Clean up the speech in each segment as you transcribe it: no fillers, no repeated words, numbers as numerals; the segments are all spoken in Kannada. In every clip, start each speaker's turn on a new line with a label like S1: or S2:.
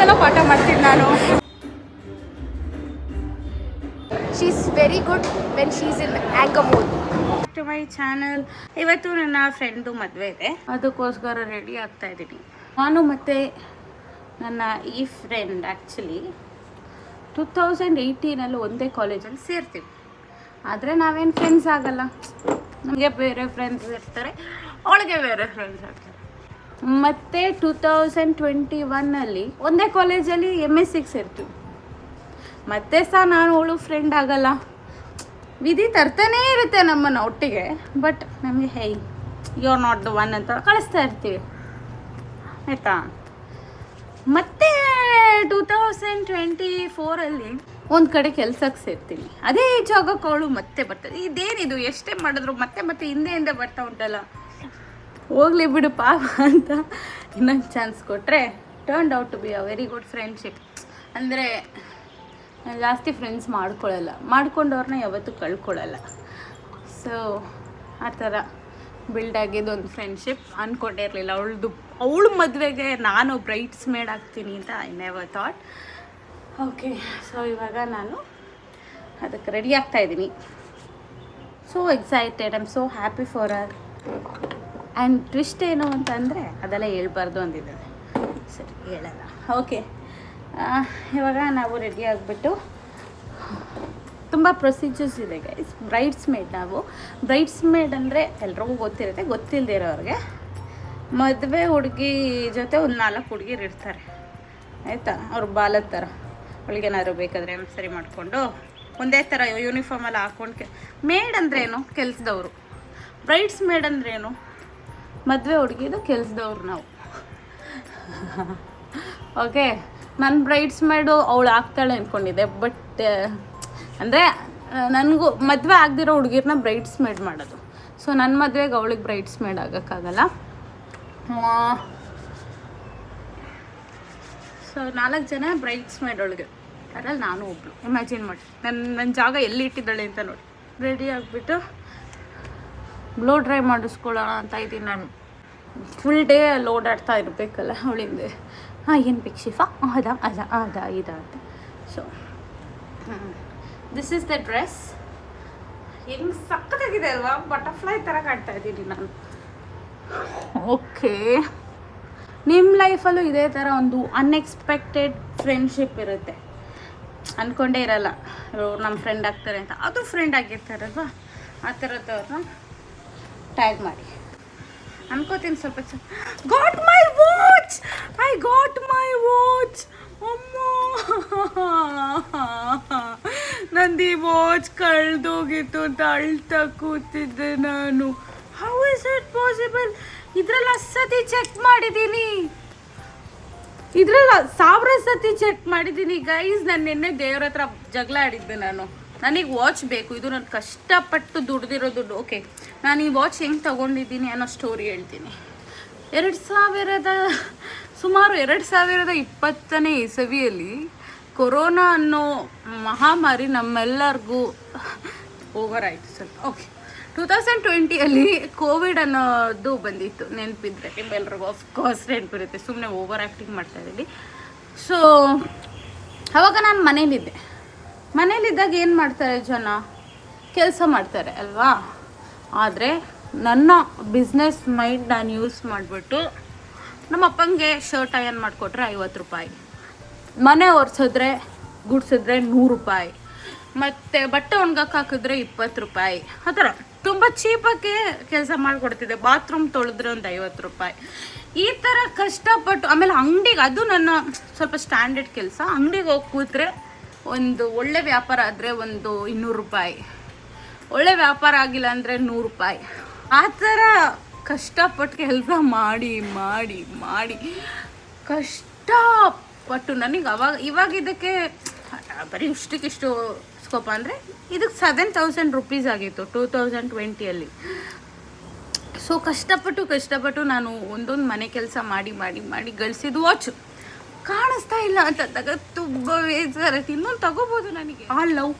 S1: ಏನೋ ಪಾಠ ಮಾಡ್ತೀನಿ ನಾನು. She is very good when she is in anger mode. To my channel. ಇವತ್ತು ನನ್ನ ಫ್ರೆಂಡು ಮದುವೆ ಇದೆ, ಅದಕ್ಕೋಸ್ಕರ ರೆಡಿ ಆಗ್ತಾ ಇದ್ದೀನಿ. ನಾನು ಮತ್ತು ನನ್ನ ಈ ಫ್ರೆಂಡ್ ಆ್ಯಕ್ಚುಲಿ 2018 ಒಂದೇ ಕಾಲೇಜಲ್ಲಿ ಸೇರ್ತೀವಿ. ಆದರೆ ನಾವೇನು ಫ್ರೆಂಡ್ಸ್ ಆಗಲ್ಲ. ನಮಗೆ ಬೇರೆ ಫ್ರೆಂಡ್ಸ್ ಇರ್ತಾರೆ, ಅವಳಿಗೆ ಬೇರೆ ಫ್ರೆಂಡ್ಸ್ ಇರ್ತಾರೆ. ಮತ್ತು 2021 ಒಂದೇ ಕಾಲೇಜಲ್ಲಿ MSc ಸೇರ್ತೀವಿ. ಮತ್ತೆ ಸಹ ನಾನು ಅವಳು ಫ್ರೆಂಡ್ ಆಗಲ್ಲ. ವಿಧಿ ತರ್ತಾನೇ ಇರುತ್ತೆ ನಮ್ಮನ್ನು ಒಟ್ಟಿಗೆ. ಬಟ್ ನಮಗೆ hey you are not the one ಅಂತ ಕಳಿಸ್ತಾ ಇರ್ತೀವಿ, ಆಯಿತಾ. ಮತ್ತು 2024 ಒಂದು ಕಡೆ ಕೆಲ್ಸಕ್ಕೆ ಸೇರ್ತೀನಿ. ಅದೇ ಜಾಗಕ್ಕೆ ಅವಳು ಮತ್ತೆ ಬರ್ತದೆ. ಇದೇನಿದು ಎಷ್ಟೇ ಮಾಡಿದ್ರು ಮತ್ತೆ ಹಿಂದೆ ಬರ್ತಾ ಉಂಟಲ್ಲ, ಹೋಗ್ಲಿ ಬಿಡು ಪಾಪ ಅಂತ ಇನ್ನೊಂದು ಚಾನ್ಸ್ ಕೊಟ್ಟರೆ turned out to be a very good friendship. ಅಂದರೆ ಜಾಸ್ತಿ ಫ್ರೆಂಡ್ಸ್ ಮಾಡ್ಕೊಂಡವ್ರನ್ನ ಯಾವತ್ತೂ ಕಳ್ಕೊಳ್ಳಲ್ಲ. ಸೊ ಆ ಥರ ಬಿಲ್ಡ್ ಆಗಿದ್ದು ಒಂದು ಫ್ರೆಂಡ್ಶಿಪ್. ಅಂದ್ಕೊಂಡಿರಲಿಲ್ಲ ಅವಳು ಮದುವೆಗೆ ನಾನು ಬ್ರೈಟ್ಸ್ ಮೇಡ್ ಆಗ್ತೀನಿ ಅಂತ. I never thought. Okay, so ಇವಾಗ ನಾನು ಅದಕ್ಕೆ ರೆಡಿ ಆಗ್ತಾಯಿದ್ದೀನಿ. So excited, I am so happy for her. And twist ಏನು ಅಂತಂದರೆ ಅದೆಲ್ಲ ಹೇಳ್ಬಾರ್ದು ಅಂದಿದ್ದಾರೆ. ಸರಿ, ಹೇಳಲ್ಲ. ಓಕೆ, ಇವಾಗ ನಾವು ರೆಡಿ ಆಗಿಬಿಟ್ಟು ತುಂಬ ಪ್ರೊಸೀಜರ್ಸ್ ಇದೆ ಗೈಸ್. Bryde's made. ನಾವು ಬ್ರೈಡ್ಸ್ ಮೇಡ್ ಅಂದರೆ ಎಲ್ರಿಗೂ ಗೊತ್ತಿರುತ್ತೆ, ಗೊತ್ತಿಲ್ಲದೆ ಇರೋರಿಗೆ ಮದುವೆ ಹುಡುಗಿ ಜೊತೆ ಒಂದು 4 ಹುಡುಗಿರು ಇರ್ತಾರೆ, ಆಯಿತಾ. ಅವ್ರು ಬಾಲದ ಥರ ಅವಳಿಗೇನಾದ್ರು ಬೇಕಾದರೆ ಸರಿ ಮಾಡಿಕೊಂಡು ಒಂದೇ ಥರ ಯೂನಿಫಾರ್ಮೆಲ್ಲ ಹಾಕ್ಕೊಂಡು ಮೇಡ್ ಅಂದ್ರೇನು, ಕೆಲಸದವರು. ಬ್ರೈಡ್ಸ್ ಮೇಡ್ ಅಂದ್ರೇನು, ಮದುವೆ ಹುಡುಗಿದು ಕೆಲಸದವ್ರು ನಾವು. ಓಕೆ, ನನ್ನ ಬ್ರೈಡ್ಸ್ ಮೇಡು ಅವಳು ಆಗ್ತಾಳೆ ಅಂದ್ಕೊಂಡಿದ್ದೆ. ಬಟ್ ಅಂದರೆ ನನಗೂ ಮದುವೆ ಆಗದಿರೋ ಹುಡುಗಿರನ್ನ ಬ್ರೈಡ್ಸ್ ಮೇಡ್ ಮಾಡೋದು. ಸೊ ನನ್ನ ಮದುವೆಗೆ ಅವಳಿಗೆ ಬ್ರೈಡ್ಸ್ ಮೇಡ್ ಆಗೋಕ್ಕಾಗಲ್ಲ. ಸೊ 4 ಜನ ಬ್ರೈಡ್ಸ್ ಮೇಡ್ ಒಳಗೆ, ಅದ್ರಲ್ಲಿ ನಾನು ಒಬ್ಬಳು. ಇಮ್ಯಾಜಿನ್ ಮಾಡಿ ನನ್ನ ಜಾಗ ಎಲ್ಲಿ ಇಟ್ಟಿದ್ದಾಳೆ ಅಂತ ನೋಡಿ. ರೆಡಿ ಆಗಿಬಿಟ್ಟು ಬ್ಲೋ ಡ್ರೈ ಮಾಡಿಸ್ಕೊಳ್ಳೋಣ ಅಂತ ಇದ್ದೀನಿ ನಾನು. ಫುಲ್ ಡೇ ಓಡಾಡ್ತಾ ಇರಬೇಕಲ್ಲ ಅವಳಿಂದೆ. ಏನು ಬೇಕು ಶಿಫಾ, ಅದ ಅಂತ. So this is the dress. ಹೆಂಗೆ ಸಕ್ಕತ್ತಾಗಿದೆ ಅಲ್ವಾ, ಬಟರ್ಫ್ಲೈ ಥರ ಕಾಣ್ತಾ ಇದ್ದೀನಿ ನಾನು. ಓಕೆ, ನಿಮ್ಮ ಲೈಫಲ್ಲೂ ಇದೇ ಥರ ಒಂದು ಅನ್ಎಕ್ಸ್ಪೆಕ್ಟೆಡ್ ಫ್ರೆಂಡ್ಶಿಪ್ ಇರುತ್ತೆ. ಅಂದ್ಕೊಂಡೇ ಇರಲ್ಲ ನಮ್ಮ ಫ್ರೆಂಡ್ ಆಗ್ತಾರೆ ಅಂತ. ಅದು ಫ್ರೆಂಡ್ ಆಗಿರ್ತಾರಲ್ವ, ಆ ಥರದವ್ರನ್ನ ಟ್ಯಾಗ್ ಮಾಡಿ. ಅನ್ಕೋತೀನಿ ಸ್ವಲ್ಪ got my watch, I got my watch. ಅಮ್ಮ, ನಂದು ಈ ವಾಚ್ ಕಳೆದೋಗಿತ್ತು ಅಂತ ಅಳ್ತಾ ಕೂತಿದ್ದೆ ನಾನು. How is it possible? ಇದ್ರಲ್ಲಿ 10 ಸತಿ ಚೆಕ್ ಮಾಡಿದ್ದೀನಿ, ಇದ್ರಲ್ಲಿ 1000 ಸತಿ ಚೆಕ್ ಮಾಡಿದ್ದೀನಿ ಗೈಸ್. ನಾನು ನಿನ್ನೆ ದೇವ್ರ ಹತ್ರ ಜಗಳ ಆಡಿದ್ದೆ ನಾನು. ನನಗೆ ವಾಚ್ ಬೇಕು, ಇದು ನಾನು ಕಷ್ಟಪಟ್ಟು ದುಡ್ದಿರೋ ದುಡ್ಡು. ಓಕೆ, ನಾನು ಈ ವಾಚ್ ಹೆಂಗೆ ತೊಗೊಂಡಿದ್ದೀನಿ ಅನ್ನೋ ಸ್ಟೋರಿ ಹೇಳ್ತೀನಿ. ಸುಮಾರು 2020ನೇ ಇಸವಿಯಲ್ಲಿ ಕೊರೋನಾ ಅನ್ನೋ ಮಹಾಮಾರಿ ನಮ್ಮೆಲ್ಲರಿಗೂ ಓವರ್ ಆಯಿತು ಸ್ವಲ್ಪ. ಓಕೆ, 2020 ಕೋವಿಡ್ ಅನ್ನೋದು ಬಂದಿತ್ತು, ನೆನಪಿದ್ರೆ ನಿಮ್ಮೆಲ್ರಿಗೂ ಆಫ್ಕೋರ್ಸ್ ನೆನಪಿರುತ್ತೆ. ಸುಮ್ಮನೆ ಓವರ್ ಆ್ಯಕ್ಟಿಂಗ್ ಮಾಡ್ತಾಯಿದ್ದೀನಿ. ಸೊ ಅವಾಗ ನಾನು ಮನೇಲಿದ್ದಾಗ ಏನು ಮಾಡ್ತಾರೆ ಜನ, ಕೆಲಸ ಮಾಡ್ತಾರೆ ಅಲ್ವಾ. ಆದರೆ ನನ್ನ ಬಿಸ್ನೆಸ್ ಮೈಂಡ್ ನಾನು ಯೂಸ್ ಮಾಡಿಬಿಟ್ಟು ನಮ್ಮ ಅಪ್ಪಂಗೆ ಶರ್ಟ್ ಅಯನ್ ಮಾಡಿಕೊಟ್ರೆ 50 ರೂಪಾಯಿ, ಮನೆ ಒರೆಸಿದ್ರೆ ಗುಡಿಸಿದ್ರೆ 100 ರೂಪಾಯಿ, ಮತ್ತು ಬಟ್ಟೆ ಒಣಗಕ್ಕೆ ಹಾಕಿದ್ರೆ 20 ರೂಪಾಯಿ. ಆ ಥರ ತುಂಬ ಚೀಪಾಗೆ ಕೆಲಸ ಮಾಡಿಕೊಡ್ತಿದ್ದೆ. ಬಾತ್ರೂಮ್ ತೊಳೆದ್ರೆ ಒಂದು 50 ರೂಪಾಯಿ. ಈ ಥರ ಕಷ್ಟಪಟ್ಟು ಆಮೇಲೆ ಅಂಗಡಿಗೆ, ಅದು ನನ್ನ ಸ್ವಲ್ಪ ಸ್ಟ್ಯಾಂಡರ್ಡ್ ಕೆಲಸ. ಅಂಗಡಿಗೆ ಹೋಗಿ ಕೂತ್ರೆ ಒಂದು ಒಳ್ಳೆ ವ್ಯಾಪಾರ ಆದರೆ ಒಂದು 200 ರೂಪಾಯಿ, ಒಳ್ಳೆ ವ್ಯಾಪಾರ ಆಗಿಲ್ಲ ಅಂದರೆ 100 ರೂಪಾಯಿ. ಆ ಥರ ಕಷ್ಟಪಟ್ಟು ಕೆಲಸ ಮಾಡಿ ಮಾಡಿ ಮಾಡಿ ಕಷ್ಟಪಟ್ಟು ನನಗೆ ಇವಾಗ ಇದಕ್ಕೆ ಬರೀ ಇಷ್ಟು ಸ್ಕೋಪ ಅಂದರೆ ಇದಕ್ಕೆ 7000 ರೂಪೀಸ್ ಆಗಿತ್ತು 2020. ಸೊ ಕಷ್ಟಪಟ್ಟು ನಾನು ಒಂದೊಂದು ಮನೆ ಕೆಲಸ ಮಾಡಿ ಮಾಡಿ ಮಾಡಿ ಗಳಿಸಿದ್ದು ವಾಚು ಕಾಣಿಸ್ತಾ ಇಲ್ಲ ಅಂತಂದಾಗ ತುಂಬ ಬೇಜಾರೈತಿ. ಇನ್ನೊಂದು ತಗೋಬೋದು ನನಗೆ. ಆ ಲವ್,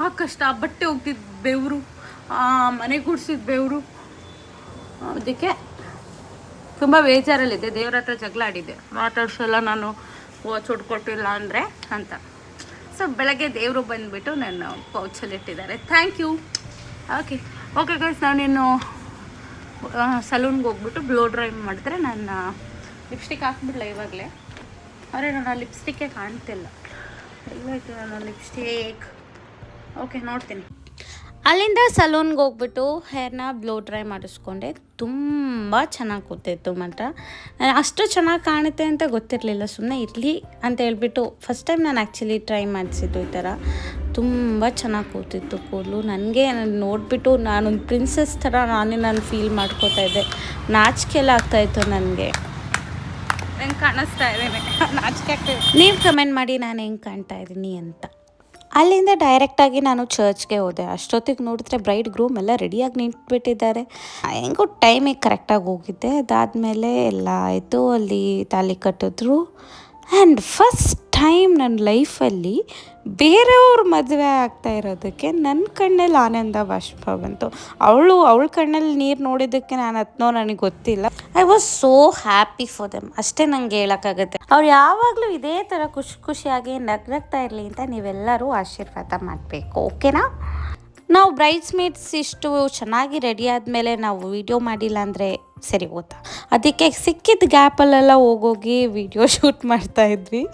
S1: ಆ ಕಷ್ಟ, ಆ ಬಟ್ಟೆ ಹೋಗ್ತಿದ್ದು ಬೆವರು, ಆ ಮನೆ ಗುಡಿಸಿದ ಬೆವರು, ಅದಕ್ಕೆ ತುಂಬ ಬೇಜಾರಲ್ಲಿದ್ದೆ. ದೇವ್ರ ಹತ್ರ ಜಗಳ ಆಡಿದ್ದೆ. ಮಾತಾಡ್ಸಲ್ಲ ನಾನು, ವಾಚ್ ಉಟ್ಕೊಟ್ಟಿಲ್ಲ ಅಂದರೆ ಅಂತ. ಸೊ ಬೆಳಗ್ಗೆ ದೇವರು ಬಂದುಬಿಟ್ಟು ನನ್ನ ಪೌಚಲ್ಲಿ ಇಟ್ಟಿದ್ದಾರೆ. Thank you. Okay okay guys, ನಾನಿನ್ನು ಸಲೂನ್ಗೆ ಹೋಗ್ಬಿಟ್ಟು ಬ್ಲೋ ಡ್ರೈ ಮಾಡಿದ್ರೆ ನಾನು ಲಿಪ್ಸ್ಟಿಕ್ ಹಾಕ್ಬಿಡ್ಲ ಇವಾಗಲೇ. ಆದರೆ ನನ್ನ ಲಿಪ್ಸ್ಟಿಕ್ಕೇ ಕಾಣ್ತಿಲ್ಲ, ಎಲ್ಲಾಯ್ತು ನನ್ನ ಲಿಪ್ಸ್ಟಿಕ್. ಓಕೆ ನೋಡ್ತೀನಿ. ಅಲ್ಲಿಂದ ಸಲೂನ್ಗೆ ಹೋಗ್ಬಿಟ್ಟು ಹೇರ್ನ ಬ್ಲೋ ಡ್ರೈ ಮಾಡಿಸ್ಕೊಂಡೆ. ತುಂಬ ಚೆನ್ನಾಗಿ ಕೂತಿತ್ತು ಮಾತ್ರ. ಅಷ್ಟು ಚೆನ್ನಾಗಿ ಕಾಣುತ್ತೆ ಅಂತ ಗೊತ್ತಿರಲಿಲ್ಲ, ಸುಮ್ಮನೆ ಇರಲಿ ಅಂತ ಹೇಳ್ಬಿಟ್ಟು ಫಸ್ಟ್ ಟೈಮ್ ನಾನು ಆ್ಯಕ್ಚುಲಿ ಟ್ರೈ ಮಾಡಿಸಿದ್ದು ಈ ಥರ. ತುಂಬ ಚೆನ್ನಾಗಿ ಕೂತಿತ್ತು ಕೂದಲು. ನನಗೆ ನೋಡಿಬಿಟ್ಟು ನಾನೊಂದು ಪ್ರಿನ್ಸೆಸ್ ಥರ ನಾನು ಫೀಲ್ ಮಾಡ್ಕೋತಾ ಇದ್ದೆ. ನಾಚಿಕೆ ಎಲ್ಲ ಆಗ್ತಾಯಿತ್ತು ನನಗೆ. ಹೆಂಗೆ ಕಾಣಿಸ್ತಾ ಇದ್ದೀನಿ, ನಾಚಿಕೆ ಆಗ್ತಾಯಿದೆ. ನೀವು ಕಮೆಂಟ್ ಮಾಡಿ ನಾನು ಹೆಂಗೆ ಕಾಣ್ತಾ ಇದ್ದೀನಿ ಅಂತ. ಅಲ್ಲಿಂದ ಡೈರೆಕ್ಟಾಗಿ ನಾನು ಚರ್ಚ್ಗೆ ಹೋದೆ. ಅಷ್ಟೊತ್ತಿಗೆ ನೋಡಿದ್ರೆ ಬ್ರೈಡ್ ಗ್ರೂಮ್ ಎಲ್ಲ ರೆಡಿಯಾಗಿ ನಿಂತ್ಬಿಟ್ಟಿದ್ದಾರೆ. ಹೆಂಗೋ ಟೈಮಿಗೆ ಕರೆಕ್ಟಾಗಿ ಹೋಗಿದ್ದೆ. ಅದಾದಮೇಲೆ ಎಲ್ಲ ಆಯಿತು, ಅಲ್ಲಿ ತಾಳಿ ಕಟ್ಟಿದ್ರು. ಆ್ಯಂಡ್ ಫಸ್ಟ್ ಟೈಮ್ ನನ್ನ ಲೈಫಲ್ಲಿ ಬೇರೆಯವ್ರ ಮದುವೆ ಆಗ್ತಾ ಇರೋದಕ್ಕೆ ನನ್ನ ಕಣ್ಣಲ್ಲಿ ಆನಂದ ಬಾಷ್ಪ ಬಂತು. ಅವಳ ಕಣ್ಣಲ್ಲಿ ನೀರು ನೋಡಿದ್ದಕ್ಕೆ ನಾನು ಹತ್ನೋ ನನಗೆ ಗೊತ್ತಿಲ್ಲ. I was so happy for them, ಅಷ್ಟೇ ನನಗೆ ಹೇಳೋಕ್ಕಾಗುತ್ತೆ. ಅವ್ರು ಯಾವಾಗಲೂ ಇದೇ ಥರ ಖುಷಿಯಾಗಿ ನಗ್ನಗ್ತಾ ಇರಲಿ ಅಂತ ನೀವೆಲ್ಲರೂ ಆಶೀರ್ವಾದ ಮಾಡಬೇಕು, ಓಕೆನಾ? ನಾವು ಬ್ರೈಡ್ಸ್ ಮೇಡ್ಸ್ ಇಷ್ಟು ಚೆನ್ನಾಗಿ ರೆಡಿ ಆದಮೇಲೆ ನಾವು ವೀಡಿಯೋ ಮಾಡಿಲ್ಲ ಅಂದರೆ ಸರಿ ಹೋತಾ. ಅದಕ್ಕೆ ಸಿಕ್ಕಿದ ಗ್ಯಾಪಲ್ಲೆಲ್ಲ ಹೋಗೋಗಿ ವೀಡಿಯೋ ಶೂಟ್ ಮಾಡ್ತಾಯಿದ್ವಿ.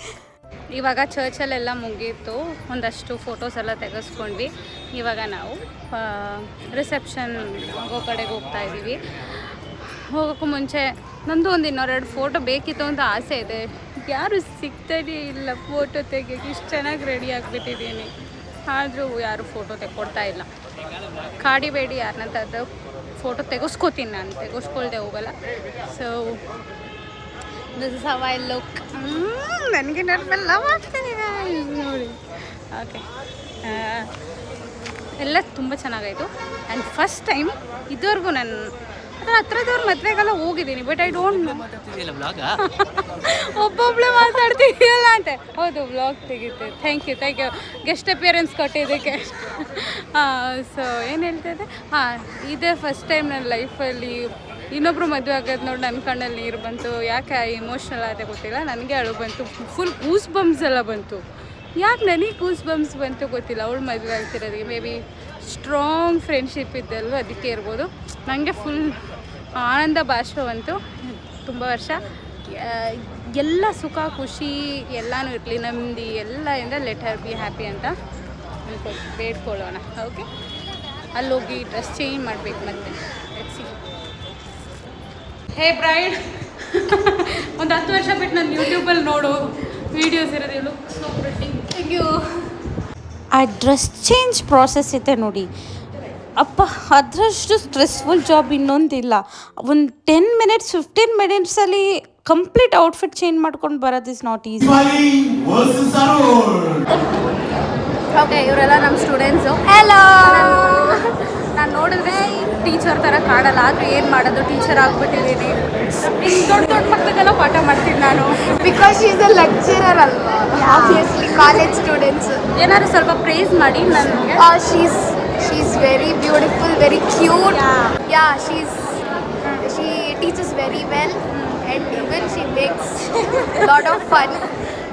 S1: ಇವಾಗ ಚರ್ಚಲ್ಲೆಲ್ಲ ಮುಗೀತು, ಒಂದಷ್ಟು ಫೋಟೋಸ್ ಎಲ್ಲ ತೆಗೆಸ್ಕೊಂಡ್ವಿ. ಇವಾಗ ನಾವು ರಿಸೆಪ್ಷನ್ ಆಗೋ ಕಡೆಗೆ ಹೋಗ್ತಾ ಇದ್ದೀವಿ. ಹೋಗೋಕ್ಕೂ ಮುಂಚೆ ನಂದು ಒಂದು ಇನ್ನೊಂದೆರಡು ಫೋಟೋ ಬೇಕಿತ್ತು ಅಂತ ಆಸೆ ಇದೆ. ಯಾರು ಸಿಗ್ತಾನೇ ಇಲ್ಲ ಫೋಟೋ ತೆಗಿಯೋಕ್ಕೆ. ಇಷ್ಟು ಚೆನ್ನಾಗಿ ರೆಡಿ ಆಗಿಬಿಟ್ಟಿದ್ದೀನಿ, ಆದರೂ ಯಾರು ಫೋಟೋ ತೆಕ್ಕೊಡ್ತಾ ಇಲ್ಲ. ಕಾಡಿಬೇಡಿ ಯಾರನ್ನಂತದ್ದು ಫೋಟೋ ತೆಗೆಸ್ಕೋತೀನಿ, ನಾನು ತೆಗೆಸ್ಕೊಳ್ದೆ ಹೋಗಲ್ಲ. So this is how I look. ನನಗೆ ನರ್ಮೆಲ್ಲ ಮಾಡ್ತೀನಿ ನೋಡಿ. ಓಕೆ, ಎಲ್ಲ ತುಂಬ ಚೆನ್ನಾಗಾಯಿತು. ಆ್ಯಂಡ್ ಫಸ್ಟ್ ಟೈಮ್ ಇದುವರೆಗೂ ನಾನು ಅದರ ಹತ್ರದವ್ರ ಮದುವೆಗೆಲ್ಲ ಹೋಗಿದ್ದೀನಿ, ಬಟ್ ಐ ಡೋಂಟ್ ನೋ. ಒಬ್ಬೊಬ್ಬಳೆ ಮಾತಾಡ್ತಿದೆಯಲ್ಲ ಅಂತೆ. ಹೌದು, ವ್ಲಾಗ್ ತೆಗಿತೆ. ಥ್ಯಾಂಕ್ ಯು ಗೆಸ್ಟ್ ಅಪಿಯರೆನ್ಸ್ ಕೊಟ್ಟಿದ್ದಕ್ಕೆ. ಸೊ ಏನು ಹೇಳ್ತಾಯಿದ್ದೆ, ಇದೇ ಫಸ್ಟ್ ಟೈಮ್ ನನ್ನ ಲೈಫಲ್ಲಿ ಇನ್ನೊಬ್ಬರು ಮದುವೆ ಆಗೋದು ನೋಡಿ ನನ್ನ ಕಣ್ಣಲ್ಲಿ ನೀರು ಬಂತು. ಯಾಕೆ ಇಮೋಷ್ನಲ್ ಆದ ಗೊತ್ತಿಲ್ಲ, ನನಗೆ ಅಳು ಬಂತು. ಫುಲ್ ಗೂಸ್ ಬಂಪ್ಸ್ ಎಲ್ಲ ಬಂತು. ಯಾಕೆ ನನಗೆ ಗೂಸ್ ಬಂಪ್ಸ್ ಬಂತು ಗೊತ್ತಿಲ್ಲ. ಅವಳು ಮದುವೆ ಆಗ್ತಿರೋದಕ್ಕೆ ಮೇ ಬಿ ಸ್ಟ್ರಾಂಗ್ ಫ್ರೆಂಡ್ಶಿಪ್ ಇದ್ದಲ್ವ, ಅದಕ್ಕೆ ಇರ್ಬೋದು. ನನಗೆ ಫುಲ್ ಆನಂದ ಬಾಷ್ಪ ಬಂತು. ತುಂಬ ವರ್ಷ ಎಲ್ಲ ಸುಖ ಖುಷಿ ಎಲ್ಲನೂ ಇರಲಿ, ನೆಮ್ಮದಿ ಎಲ್ಲ ಲೆಟ್ ಹರ್ ಬಿ ಹ್ಯಾಪಿ ಅಂತ ಬೇಡ್ಕೊಳ್ಳೋಣ. ಓಕೆ, ಅಲ್ಲೋಗಿ ಡ್ರೆಸ್ ಚೇಂಜ್ ಮಾಡಬೇಕು ಮತ್ತೆ. ಹೇ ಬ್ರೈಡ್, ಒಂದು 10 ವರ್ಷ ಬಿಟ್ಟು ನಾನು ಯೂಟ್ಯೂಬಲ್ಲಿ ನೋಡು ವೀಡಿಯೋಸ್ ಇರೋದು. So pretty. Thank you. ಆ ಡ್ರೆಸ್ ಚೇಂಜ್ ಪ್ರಾಸೆಸ್ ಇದೆ ನೋಡಿ, ಅಪ್ಪ ಅದರಷ್ಟು ಸ್ಟ್ರೆಸ್ಫುಲ್ ಜಾಬ್ ಇನ್ನೊಂದಿಲ್ಲ. ಒಂದು 10 ಮಿನಿಟ್ಸ್ 15 ಮಿನಿಟ್ಸಲ್ಲಿ ಕಂಪ್ಲೀಟ್ ಔಟ್ಫಿಟ್ ಚೇಂಜ್ ಮಾಡ್ಕೊಂಡು ಬರೋದು ಇಸ್ ನಾಟ್ ಈಸಿ. ಓಕೆ, ಇವರೆಲ್ಲ ನಮ್ಮ ಸ್ಟೂಡೆಂಟ್ಸು. ಹಲೋ. ನಾನು ನೋಡಿದ್ರೆ ಟೀಚರ್ ಥರ ಕಾಣಲ್ಲ, ಆದರೆ ಏನು ಮಾಡೋದು, ಟೀಚರ್ ಆಗಿಬಿಟ್ಟಿದ್ದೀನಿ. ದೊಡ್ಡ ಮಕ್ಕಳಿಗೆಲ್ಲ ಪಾಠ ಮಾಡ್ತೀನಿ ನಾನು.
S2: Because she is a lecturer ಅಲ್ವಾ, ಆಬ್ವಿಯಸ್ಲಿ ಕಾಲೇಜ್ ಸ್ಟೂಡೆಂಟ್ಸ್.
S1: ಏನಾದ್ರು ಸ್ವಲ್ಪ ಪ್ರೇಸ್ ಮಾಡಿ ನನಗೆ.
S2: She is very beautiful, very cute. she teaches very well, and even she makes a lot of fun.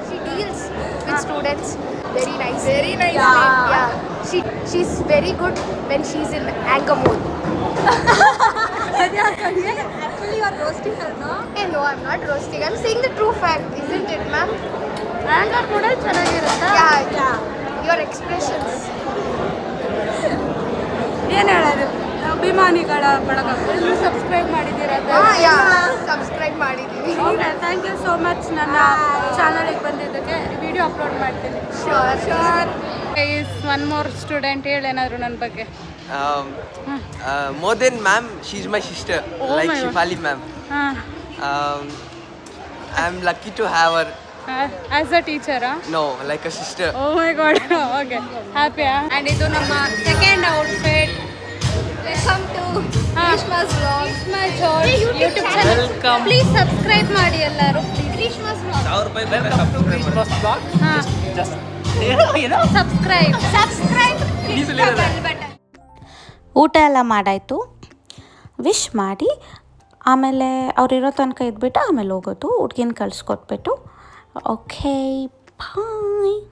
S2: She deals with students very nicely. Yeah. She's very good when she's in anger mode.
S3: Actually, you are roasting her, no?
S2: Hey, no, I'm not roasting. I'm saying the true fact, isn't it, ma'am?
S1: anger ಕೂಡ ಚೆನ್ನಾಗಿರುತ್ತಾ?
S2: Yeah. Your expressions.
S1: ಏನು ಹೇಳೋದು, ಅಭಿಮಾನಿಗಳ ಬಳಗ ಎಲ್ಲರೂ ಸಬ್ಸ್ಕ್ರೈಬ್ ಮಾಡಿದ್ದೀರಾ?
S2: ಸಬ್ಸ್ಕ್ರೈಬ್ ಮಾಡಿದ್ದೀವಿ.
S1: Okay, thank you so much. ನನ್ನ ಚಾನಲಿಗೆ ಬಂದಿದ್ದಕ್ಕೆ ವಿಡಿಯೋ ಅಪ್ಲೋಡ್ ಮಾಡ್ತೀನಿ.
S2: Sure.
S1: Is one more student, ಹೇಳೇನಾದ್ರು ನನ್ನ ಬಗ್ಗೆ.
S4: More than ma'am, she's my sister, like
S1: my
S4: Shifali ma'am. I'm lucky to have her.
S1: As a ಟೀಚರಾ?
S4: No, like a sister.
S1: Oh my god. Okay, ಹ್ಯಾಪಿಯಾ? ಆ್ಯಂಡ್ ಇದು ನಮ್ಮ second outfit.
S2: Welcome to Grishma's vlog.
S1: My YouTube channel. Please subscribe ಮಾಡಿ ಎಲ್ಲರೂ.
S2: Grishma's vlog.
S4: Welcome to Christmas vlog.
S1: Subscribe.
S4: Please leave a like.
S2: Button.
S5: ಊಟ ಎಲ್ಲ ಮಾಡಾಯಿತು, ವಿಶ್ ಮಾಡಿ ಆಮೇಲೆ ಅವರಿರೋ ತನಕ ಇದ್ಬಿಟ್ಟು ಆಮೇಲೆ ಹೋಗೋದು. ಹುಡ್ಗಿನ ಕಳಿಸ್ಕೊಟ್ಬಿಟ್ಟು ಓಕೆ ಬಾಯ್.